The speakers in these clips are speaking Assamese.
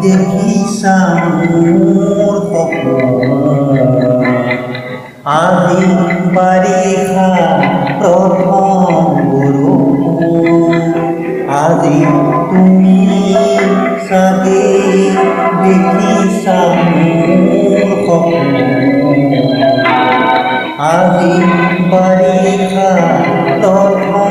দেখিছা মোৰ সপোন আজি বাৰিষা প্ৰথম বৰষুণ আজি তুমি চাগে দেখিছা মোৰ সপোন আজি বাৰিষা প্ৰথম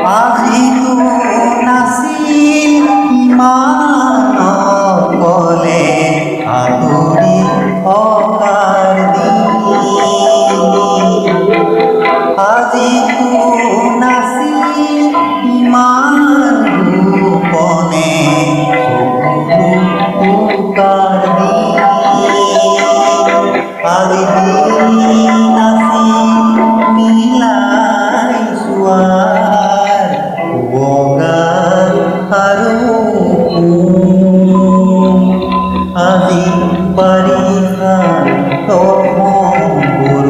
আজিতো নাছিল ইমান অকলে আঁতৰি থকাৰ দিন আজিতো নাছিল ইমান গোপনে চকুতো থকাৰ দিন আজি দিন আছিল মিলাই চোৱাৰ বগা আৰু আজি বাৰিষা প্ৰথম বৰষুণ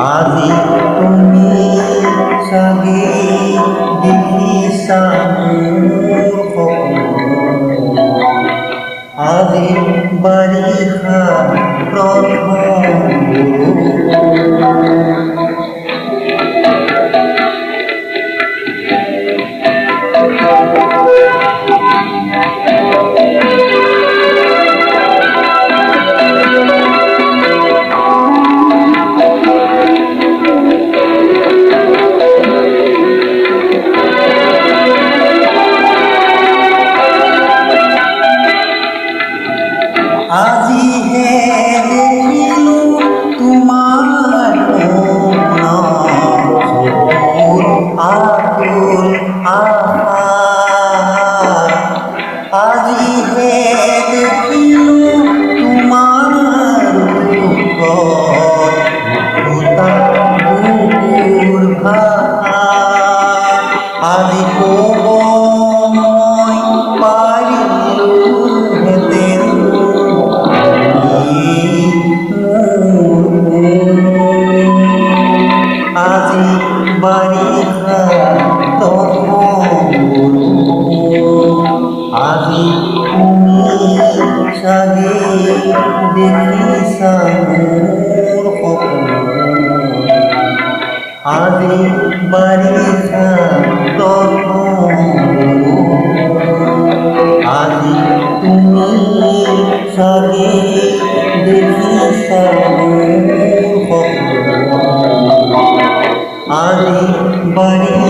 আজি তুমি চাগে দেখিছা মোৰ সপোন আজি বাৰিষা প্ৰথম বৰষুণ আজিহে দেখিলো তোমাৰ চকুৰ আকুল আশা আজিহে দেখিলো তোমাৰ বুকুৰ ভাষা আজি ক'ব মই পাৰিলোহেঁতেন আজি বাৰিষা প্ৰথম আজি তুমি চাগে দেখিছা মোৰ সপোন আজি বাৰিষা প্ৰথম আজি তুমি চাগে দেখিছা মোৰ সপোন আজি বাৰিষা